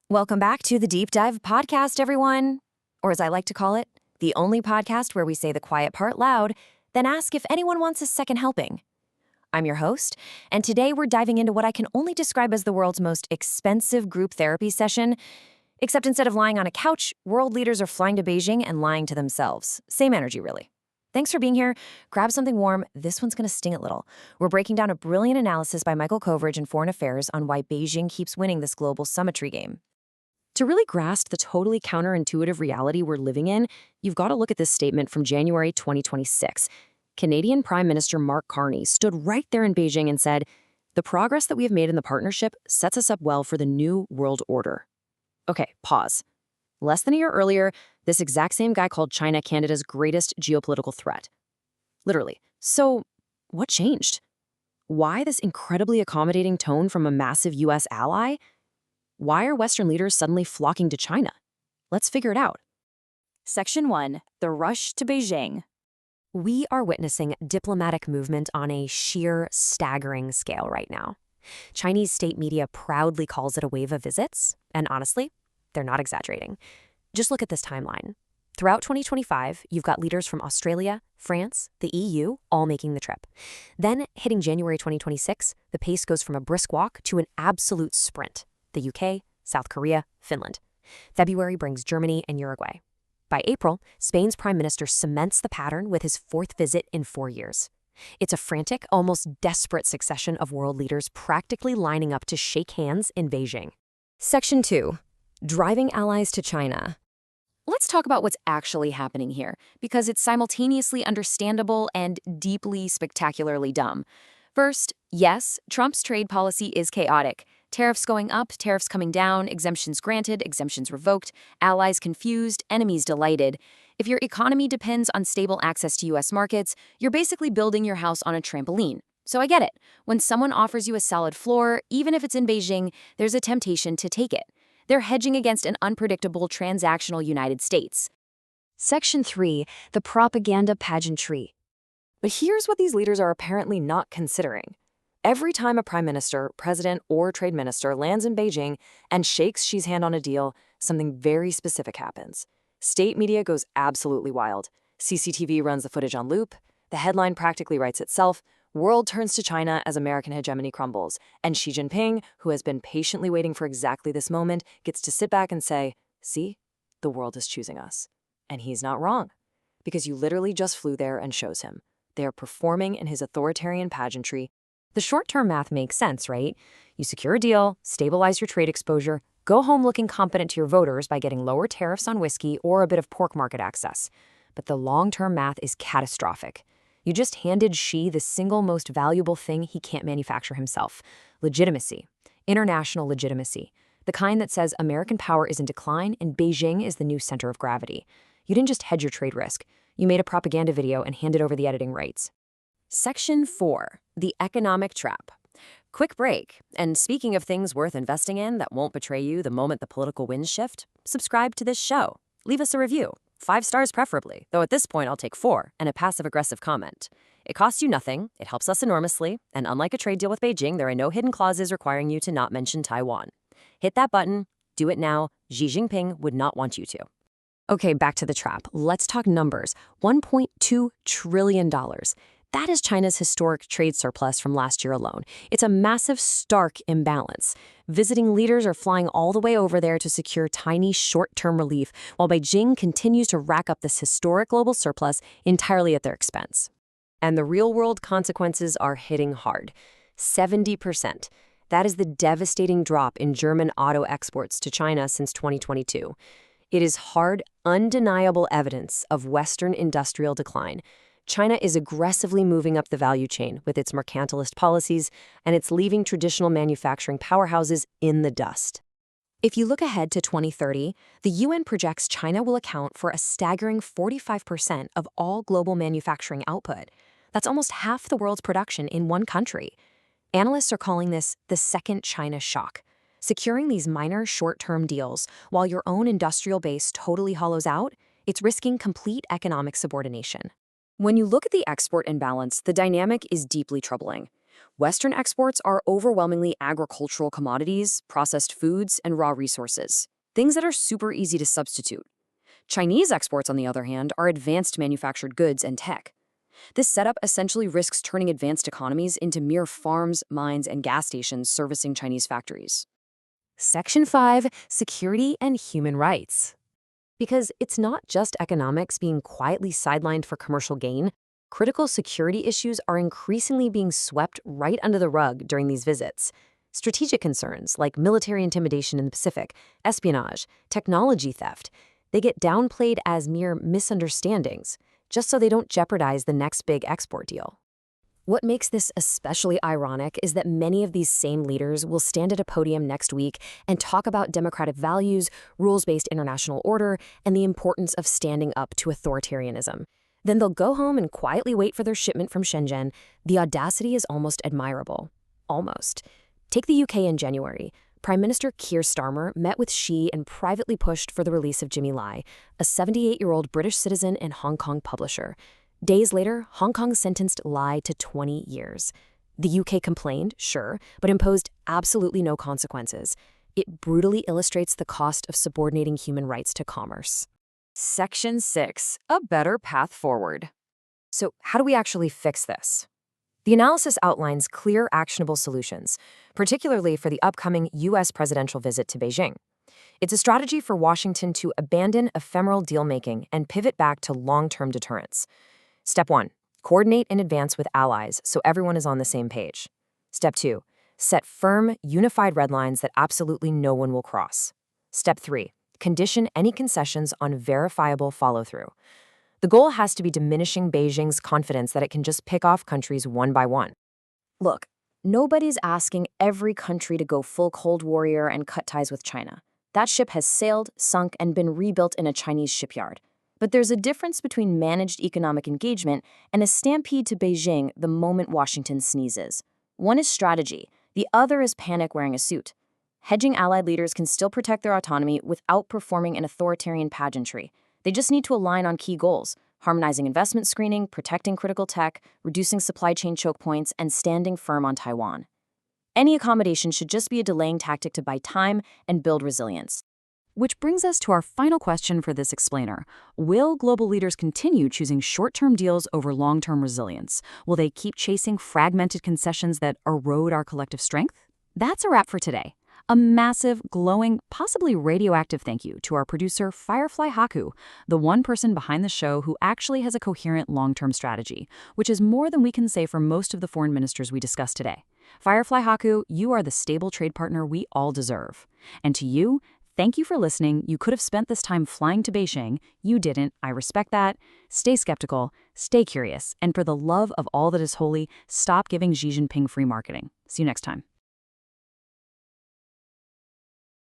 Welcome back to the Deep Dive podcast, everyone. Or as I like to call it, the only podcast where we say the quiet part loud, then ask if anyone wants a second helping. I'm your host, and today we're diving into what I can only describe as the world's most expensive group therapy session, except instead of lying on a couch, world leaders are flying to Beijing and lying to themselves. Same energy, really. Thanks for being here. Grab something warm. This one's going to sting a little. We're breaking down a brilliant analysis by Michael Coveridge in Foreign Affairs on why Beijing keeps winning this global summitry game. To really grasp the totally counterintuitive reality we're living in, you've got to look at this statement from January 2026. Canadian Prime Minister Mark Carney stood right there in Beijing and said, "The progress that we have made in the partnership sets us up well for the new world order." Okay, pause. Less than a year earlier, this exact same guy called China Canada's greatest geopolitical threat. Literally. So, what changed? Why this incredibly accommodating tone from a massive US ally? Why are Western leaders suddenly flocking to China? Let's figure it out. Section 1. The Rush to Beijing. We are witnessing diplomatic movement on a sheer, staggering scale right now. Chinese state media proudly calls it a wave of visits, and honestly, they're not exaggerating. Just look at this timeline. Throughout 2025, you've got leaders from Australia, France, the EU, all making the trip. Then, hitting January 2026, the pace goes from a brisk walk to an absolute sprint. The UK, South Korea, Finland. February brings Germany and Uruguay. By April, Spain's prime minister cements the pattern with his 4th visit in 4 years. It's a frantic, almost desperate succession of world leaders practically lining up to shake hands in Beijing. Section 2. Driving allies to China. Let's talk about what's actually happening here, because it's simultaneously understandable and deeply, spectacularly dumb. First, yes, Trump's trade policy is chaotic. Tariffs going up, tariffs coming down, exemptions granted, exemptions revoked, allies confused, enemies delighted. If your economy depends on stable access to U.S. markets, you're basically building your house on a trampoline. So I get it. When someone offers you a solid floor, even if it's in Beijing, there's a temptation to take it. They're hedging against an unpredictable transactional United States. Section 3. The propaganda pageantry. But here's what these leaders are apparently not considering. Every time a prime minister, president, or trade minister lands in Beijing and shakes Xi's hand on a deal, something very specific happens. State media goes absolutely wild. CCTV runs the footage on loop. The headline practically writes itself. World turns to China as American hegemony crumbles. And Xi Jinping, who has been patiently waiting for exactly this moment, gets to sit back and say, "See, the world is choosing us." And he's not wrong, because you literally just flew there and shows him. They are performing in his authoritarian pageantry. The short-term math makes sense, right? You secure a deal, stabilize your trade exposure, go home looking competent to your voters by getting lower tariffs on whiskey or a bit of pork market access. But the long-term math is catastrophic. You just handed Xi the single most valuable thing he can't manufacture himself: legitimacy, international legitimacy, the kind that says American power is in decline and Beijing is the new center of gravity. You didn't just hedge your trade risk. You made a propaganda video and handed over the editing rights. Section 4. The economic trap. Quick break. And speaking of things worth investing in that won't betray you the moment the political winds shift, subscribe to this show. Leave us a review. 5 stars preferably, though at this point I'll take 4, and a passive-aggressive comment. It costs you nothing, it helps us enormously, and unlike a trade deal with Beijing, there are no hidden clauses requiring you to not mention Taiwan. Hit that button, do it now. Xi Jinping would not want you to. Okay, back to the trap. Let's talk numbers. $1.2 trillion. That is China's historic trade surplus from last year alone. It's a massive, stark imbalance. Visiting leaders are flying all the way over there to secure tiny, short-term relief, while Beijing continues to rack up this historic global surplus entirely at their expense. And the real-world consequences are hitting hard. 70%. That is the devastating drop in German auto exports to China since 2022. It is hard, undeniable evidence of Western industrial decline. China is aggressively moving up the value chain with its mercantilist policies, and it's leaving traditional manufacturing powerhouses in the dust. If you look ahead to 2030, the UN projects China will account for a staggering 45% of all global manufacturing output. That's almost half the world's production in one country. Analysts are calling this the second China shock. Securing these minor short-term deals while your own industrial base totally hollows out, it's risking complete economic subordination. When you look at the export imbalance, the dynamic is deeply troubling. Western exports are overwhelmingly agricultural commodities, processed foods, and raw resources, things that are super easy to substitute. Chinese exports, on the other hand, are advanced manufactured goods and tech. This setup essentially risks turning advanced economies into mere farms, mines, and gas stations servicing Chinese factories. Section 5, Security and Human Rights. Because it's not just economics being quietly sidelined for commercial gain, critical security issues are increasingly being swept right under the rug during these visits. Strategic concerns like military intimidation in the Pacific, espionage, technology theft, they get downplayed as mere misunderstandings, just so they don't jeopardize the next big export deal. What makes this especially ironic is that many of these same leaders will stand at a podium next week and talk about democratic values, rules-based international order, and the importance of standing up to authoritarianism. Then they'll go home and quietly wait for their shipment from Shenzhen. The audacity is almost admirable. Almost. Take the UK in January. Prime Minister Keir Starmer met with Xi and privately pushed for the release of Jimmy Lai, a 78-year-old British citizen and Hong Kong publisher. Days later, Hong Kong sentenced Lai to 20 years. The UK complained, sure, but imposed absolutely no consequences. It brutally illustrates the cost of subordinating human rights to commerce. Section 6, a better path forward. So how do we actually fix this? The analysis outlines clear, actionable solutions, particularly for the upcoming U.S. presidential visit to Beijing. It's a strategy for Washington to abandon ephemeral deal-making and pivot back to long-term deterrence. Step 1, coordinate in advance with allies so everyone is on the same page. Step 2, set firm, unified red lines that absolutely no one will cross. Step 3, condition any concessions on verifiable follow-through. The goal has to be diminishing Beijing's confidence that it can just pick off countries one by one. Look, nobody's asking every country to go full Cold Warrior and cut ties with China. That ship has sailed, sunk, and been rebuilt in a Chinese shipyard. But there's a difference between managed economic engagement and a stampede to Beijing the moment Washington sneezes. One is strategy, the other is panic wearing a suit. Hedging allied leaders can still protect their autonomy without performing an authoritarian pageantry. They just need to align on key goals: harmonizing investment screening, protecting critical tech, reducing supply chain choke points, and standing firm on Taiwan. Any accommodation should just be a delaying tactic to buy time and build resilience. Which brings us to our final question for this explainer. Will global leaders continue choosing short-term deals over long-term resilience? Will they keep chasing fragmented concessions that erode our collective strength? That's a wrap for today. A massive, glowing, possibly radioactive thank you to our producer, FireflyHaku, the one person behind the show who actually has a coherent long-term strategy, which is more than we can say for most of the foreign ministers we discussed today. FireflyHaku, you are the stable trade partner we all deserve. And to you, thank you for listening. You could have spent this time flying to Beijing. You didn't. I respect that. Stay skeptical, stay curious, and for the love of all that is holy, stop giving Xi Jinping free marketing. See you next time.